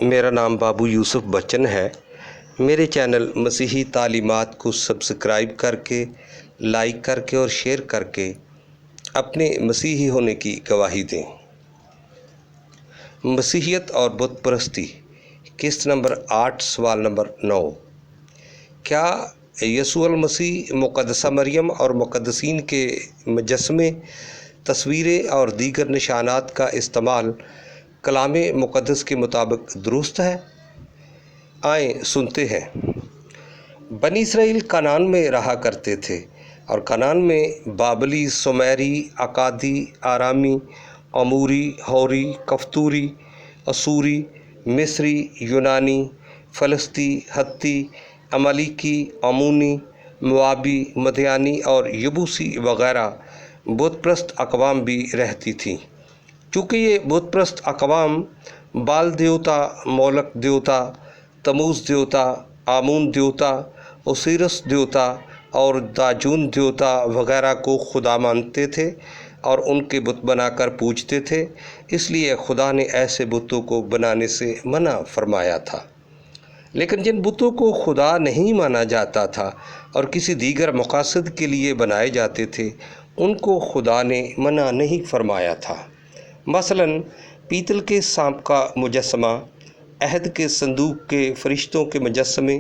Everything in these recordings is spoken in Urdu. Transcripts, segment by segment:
میرا نام بابو یوسف بچن ہے۔ میرے چینل مسیحی تعلیمات کو سبسکرائب کر کے، لائک کر کے اور شیئر کر کے اپنے مسیحی ہونے کی گواہی دیں۔ مسیحیت اور بت پرستی، قسط نمبر 8، سوال نمبر 9۔ کیا یسوع المسیح مقدسہ مریم اور مقدسین کے مجسمے، تصویریں اور دیگر نشانات کا استعمال کلام مقدس کے مطابق درست ہے؟ آئیں سنتے ہیں۔ بنی اسرائیل کنعان میں رہا کرتے تھے، اور کنعان میں بابلی، سومیری، اکادی، آرامی، اموری، ہوری، کفتوری، اسوری، مصری، یونانی، فلسطی، ہتی، عملیکی، امونی، موابی، مدیانی اور یبوسی وغیرہ بت پرست اقوام بھی رہتی تھیں۔ چونکہ یہ بت پرست اقوام بال دیوتا، مولک دیوتا، تموز دیوتا، آمون دیوتا، اوسیرس دیوتا اور داجون دیوتا وغیرہ کو خدا مانتے تھے اور ان کے بت بنا کر پوجتے تھے، اس لیے خدا نے ایسے بتوں کو بنانے سے منع فرمایا تھا۔ لیکن جن بتوں کو خدا نہیں مانا جاتا تھا اور کسی دیگر مقاصد کے لیے بنائے جاتے تھے، ان کو خدا نے منع نہیں فرمایا تھا۔ مثلاً پیتل کے سانپ کا مجسمہ، عہد کے صندوق کے فرشتوں کے مجسمے،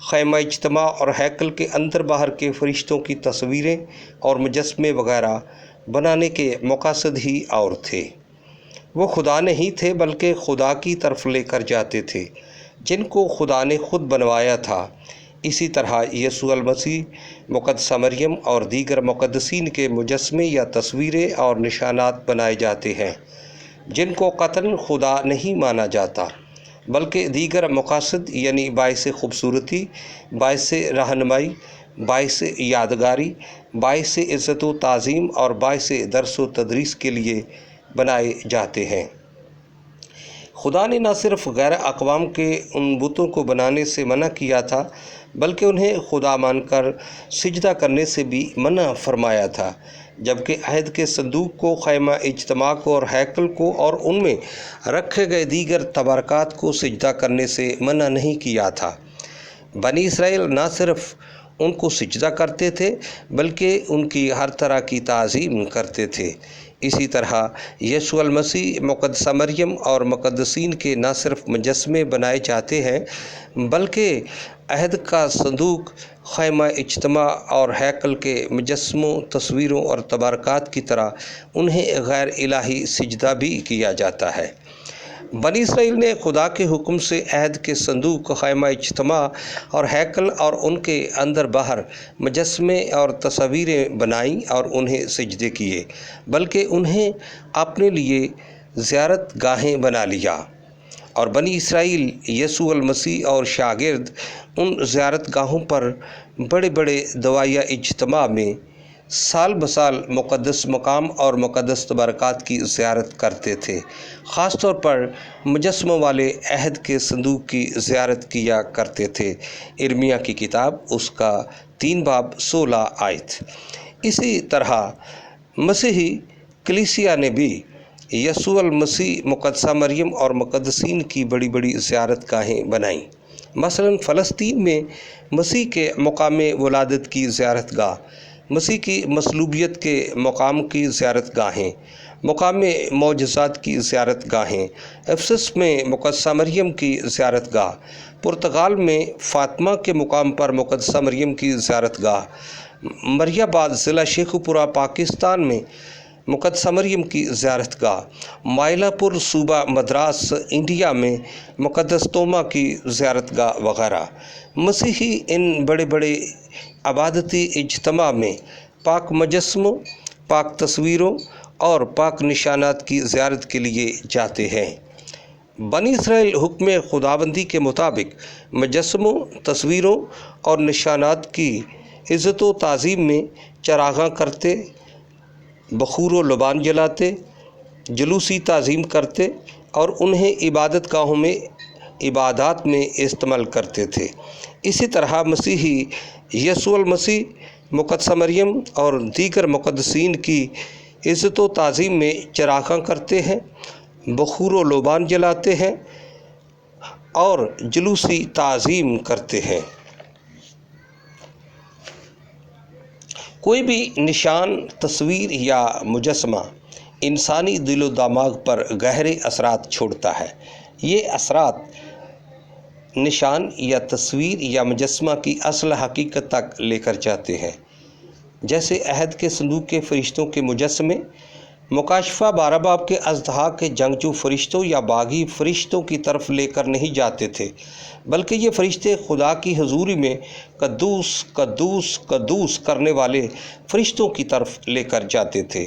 خیمہ اجتماع اور ہیکل کے اندر باہر کے فرشتوں کی تصویریں اور مجسمے وغیرہ بنانے کے مقاصد ہی اور تھے۔ وہ خدا نہیں تھے بلکہ خدا کی طرف لے کر جاتے تھے، جن کو خدا نے خود بنوایا تھا۔ اسی طرح یسوع المسیح، مقدسہ مریم اور دیگر مقدسین کے مجسمے یا تصویریں اور نشانات بنائے جاتے ہیں، جن کو قطعاً خدا نہیں مانا جاتا، بلکہ دیگر مقاصد یعنی باعث خوبصورتی، باعث رہنمائی، باعث یادگاری، باعث عزت و تعظیم اور باعث درس و تدریس کے لیے بنائے جاتے ہیں۔ خدا نے نہ صرف غیر اقوام کے ان بتوں کو بنانے سے منع کیا تھا، بلکہ انہیں خدا مان کر سجدہ کرنے سے بھی منع فرمایا تھا، جبکہ عہد کے صندوق کو، خیمہ اجتماع کو اور ہیکل کو اور ان میں رکھے گئے دیگر تبارکات کو سجدہ کرنے سے منع نہیں کیا تھا۔ بنی اسرائیل نہ صرف ان کو سجدہ کرتے تھے بلکہ ان کی ہر طرح کی تعظیم کرتے تھے۔ اسی طرح یسوع المسیح، مقدسہ مریم اور مقدسین کے نہ صرف مجسمے بنائے جاتے ہیں بلکہ عہد کا صندوق، خیمہ اجتماع اور ہیکل کے مجسموں، تصویروں اور تبارکات کی طرح انہیں غیر الہی سجدہ بھی کیا جاتا ہے۔ بنی اسرائیل نے خدا کے حکم سے عہد کے صندوق، خیمہ اجتماع اور ہیکل اور ان کے اندر باہر مجسمے اور تصویریں بنائیں اور انہیں سجدے کیے، بلکہ انہیں اپنے لیے زیارت گاہیں بنا لیا۔ اور بنی اسرائیل، یسوع المسیح اور شاگرد ان زیارت گاہوں پر بڑے بڑے دعائیہ اجتماع میں سال بسال مقدس مقام اور مقدس تبارکات کی زیارت کرتے تھے۔ خاص طور پر مجسموں والے عہد کے صندوق کی زیارت کیا کرتے تھے۔ ارمیہ کی کتاب، اس کا 3 باب 16 آیت۔ اسی طرح مسیحی کلیسیا نے بھی یسوع المسیح، مقدسہ مریم اور مقدسین کی بڑی بڑی زیارت گاہیں بنائیں۔ مثلاً فلسطین میں مسیح کے مقام ولادت کی زیارت گاہ، مسیح کی مصلوبیت کے مقام کی زیارت گاہیں، مقام معجزات کی زیارت گاہیں، افسس میں مقدسہ مریم کی زیارت گاہ، پرتگال میں فاطمہ کے مقام پر مقدسہ مریم کی زیارت گاہ، مریا آباد ضلع شیخوپورہ پاکستان میں مقدسہ مریم کی زیارت گاہ، مائلہ پور صوبہ مدراس انڈیا میں مقدس توما کی زیارت گاہ وغیرہ۔ مسیحی ان بڑے بڑے عبادتی اجتماع میں پاک مجسموں، پاک تصویروں اور پاک نشانات کی زیارت کے لیے جاتے ہیں۔ بنی اسرائیل حکم خداوندی کے مطابق مجسموں، تصویروں اور نشانات کی عزت و تعظیم میں چراغاں کرتے، بخور و لبان جلاتے، جلوسی تعظیم کرتے اور انہیں عبادت گاہوں میں عبادات میں استعمال کرتے تھے۔ اسی طرح مسیحی یسوع المسیح، مقدسہ مریم اور دیگر مقدسین کی عزت و تعظیم میں چراغاں کرتے ہیں، بخور و لبان جلاتے ہیں، اور جلوسی تعظیم کرتے ہیں۔ کوئی بھی نشان، تصویر یا مجسمہ انسانی دل و دماغ پر گہرے اثرات چھوڑتا ہے۔ یہ اثرات نشان یا تصویر یا مجسمہ کی اصل حقیقت تک لے کر جاتے ہیں، جیسے عہد کے صندوق کے فرشتوں کے مجسمے مکاشفہ 12 باب کے اژدہا کے جنگجو فرشتوں یا باغی فرشتوں کی طرف لے کر نہیں جاتے تھے، بلکہ یہ فرشتے خدا کی حضوری میں قدوس قدوس قدوس کرنے والے فرشتوں کی طرف لے کر جاتے تھے۔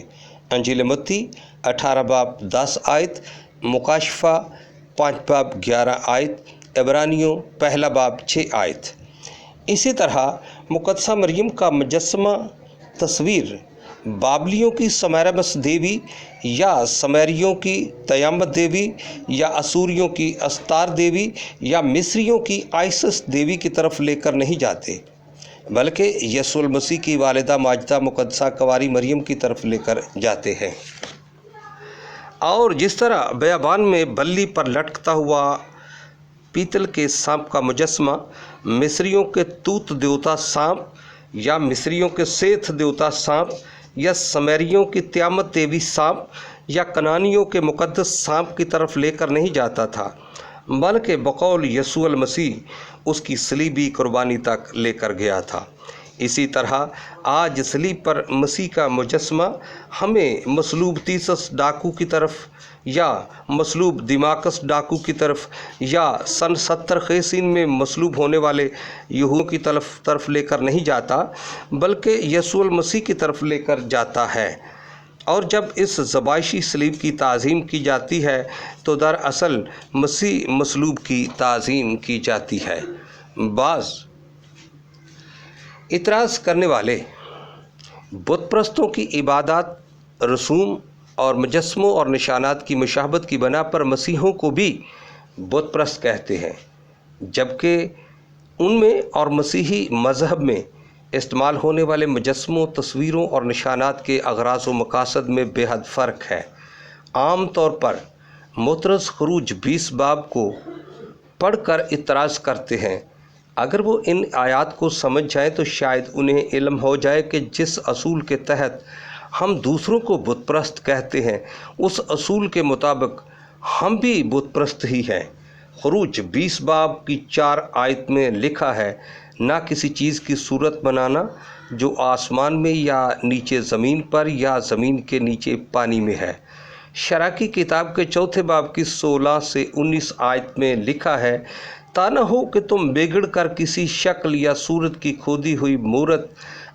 انجیل متی 18 باب 10 آیت، مکاشفہ 5 باب 11 آیت، عبرانیوں 1 باب 6 آیت۔ اسی طرح مقدسہ مریم کا مجسمہ تصویر بابلیوں کی سمیرامس دیوی یا سمیریوں کی تیامت دیوی یا اسوریوں کی استار دیوی یا مصریوں کی آئسس دیوی کی طرف لے کر نہیں جاتے، بلکہ یسوع المسیح کی والدہ ماجدہ مقدسہ کنواری مریم کی طرف لے کر جاتے ہیں۔ اور جس طرح بیابان میں بلی پر لٹکتا ہوا پیتل کے سانپ کا مجسمہ مصریوں کے توت دیوتا سانپ یا مصریوں کے سیتھ دیوتا سانپ یا سمیریوں کی تیامت دیوی سانپ یا کنانیوں کے مقدس سانپ کی طرف لے کر نہیں جاتا تھا، بلکہ بقول یسوع المسیح اس کی صلیبی قربانی تک لے کر گیا تھا۔ اسی طرح آج صلیب پر مسیح کا مجسمہ ہمیں مصلوب تیسس ڈاکو کی طرف یا مصلوب دیماکس ڈاکو کی طرف یا سن 70 خیسین میں مصلوب ہونے والے یہودیوں کی طرف لے کر نہیں جاتا، بلکہ یسوع المسیح کی طرف لے کر جاتا ہے۔ اور جب اس زبائشی صلیب کی تعظیم کی جاتی ہے تو دراصل مسیح مصلوب کی تعظیم کی جاتی ہے۔ بعض اعتراض کرنے والے بت پرستوں کی عبادات، رسوم اور مجسموں اور نشانات کی مشابہت کی بنا پر مسیحیوں کو بھی بت پرست کہتے ہیں، جبکہ ان میں اور مسیحی مذہب میں استعمال ہونے والے مجسموں، تصویروں اور نشانات کے اغراض و مقاصد میں بے حد فرق ہے۔ عام طور پر معترض خروج 20 باب کو پڑھ کر اعتراض کرتے ہیں۔ اگر وہ ان آیات کو سمجھ جائیں تو شاید انہیں علم ہو جائے کہ جس اصول کے تحت ہم دوسروں کو بت پرست کہتے ہیں، اس اصول کے مطابق ہم بھی بت پرست ہی ہیں۔ خروج 20 باب کی 4 آیت میں لکھا ہے، نہ کسی چیز کی صورت بنانا جو آسمان میں یا نیچے زمین پر یا زمین کے نیچے پانی میں ہے۔ شرح کی کتاب کے 4 باب کی 16 سے 19 آیت میں لکھا ہے، تا نہ ہو کہ تم بگڑ کر کسی شکل یا صورت کی کھودی ہوئی مورت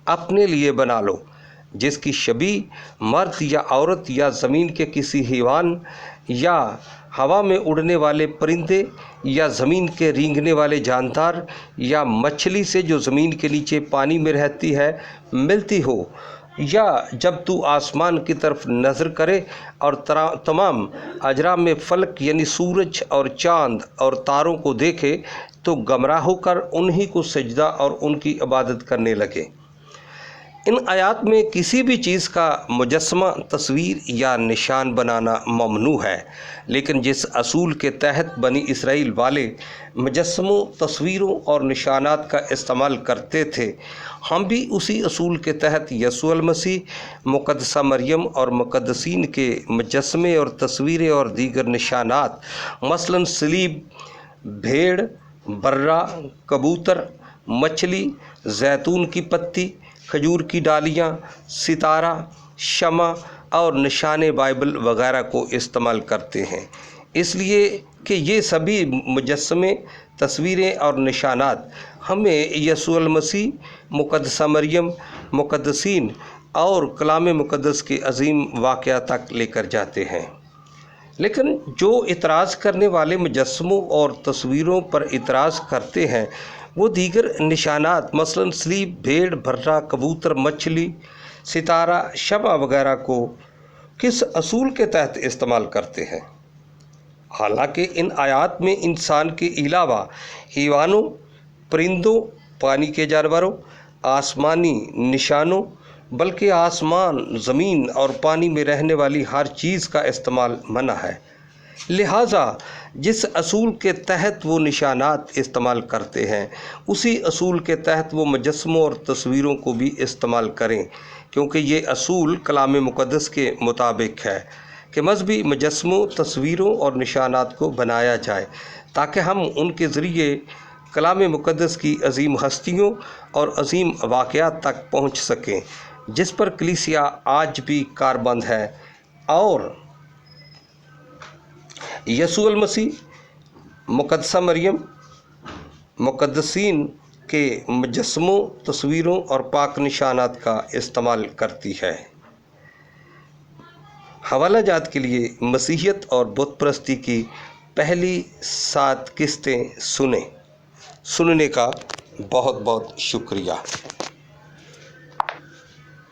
اپنے لیے بنا لو، جس کی شبیہ مرد یا عورت یا زمین کے کسی حیوان یا ہوا میں اڑنے والے پرندے یا زمین کے رینگنے والے جاندار یا مچھلی سے جو زمین کے نیچے پانی میں رہتی ہے ملتی ہو، یا جب تو آسمان کی طرف نظر کرے اور تمام اجرام میں فلک یعنی سورج اور چاند اور تاروں کو دیکھے تو گمراہ ہو کر انہی کو سجدہ اور ان کی عبادت کرنے لگے۔ ان آیات میں کسی بھی چیز کا مجسمہ، تصویر یا نشان بنانا ممنوع ہے، لیکن جس اصول کے تحت بنی اسرائیل والے مجسموں، تصویروں اور نشانات کا استعمال کرتے تھے، ہم بھی اسی اصول کے تحت یسوع المسیح، مقدسہ مریم اور مقدسین کے مجسمے اور تصویریں اور دیگر نشانات، مثلاً صلیب، بھیڑ، برہ، کبوتر، مچھلی، زیتون کی پتی، کھجور کی ڈالیاں، ستارہ، شمع اور نشان بائبل وغیرہ کو استعمال کرتے ہیں، اس لیے کہ یہ سبھی مجسمے، تصویریں اور نشانات ہمیں یسوع المسیح، مقدسہ مریم، مقدسین اور کلام مقدس کے عظیم واقعہ تک لے کر جاتے ہیں۔ لیکن جو اعتراض کرنے والے مجسموں اور تصویروں پر اعتراض کرتے ہیں، وہ دیگر نشانات مثلاً صلیب، بھیڑ، برہ، کبوتر، مچھلی، ستارہ، شمع وغیرہ کو کس اصول کے تحت استعمال کرتے ہیں؟ حالانکہ ان آیات میں انسان کے علاوہ حیوانوں، پرندوں، پانی کے جانوروں، آسمانی نشانوں، بلکہ آسمان، زمین اور پانی میں رہنے والی ہر چیز کا استعمال منع ہے۔ لہٰذا جس اصول کے تحت وہ نشانات استعمال کرتے ہیں اسی اصول کے تحت وہ مجسموں اور تصویروں کو بھی استعمال کریں، کیونکہ یہ اصول کلام مقدس کے مطابق ہے کہ مذہبی مجسموں، تصویروں اور نشانات کو بنایا جائے تاکہ ہم ان کے ذریعے کلام مقدس کی عظیم ہستیوں اور عظیم واقعات تک پہنچ سکیں جس پر کلیسیا آج بھی کاربند ہے، اور یسوع المسیح، مقدسہ مریم، مقدسین کے مجسموں، تصویروں اور پاک نشانات کا استعمال کرتی ہے۔ حوالہ جات کے لیے مسیحیت اور بت پرستی کی پہلی 7 قسطیں سننے کا بہت بہت شکریہ۔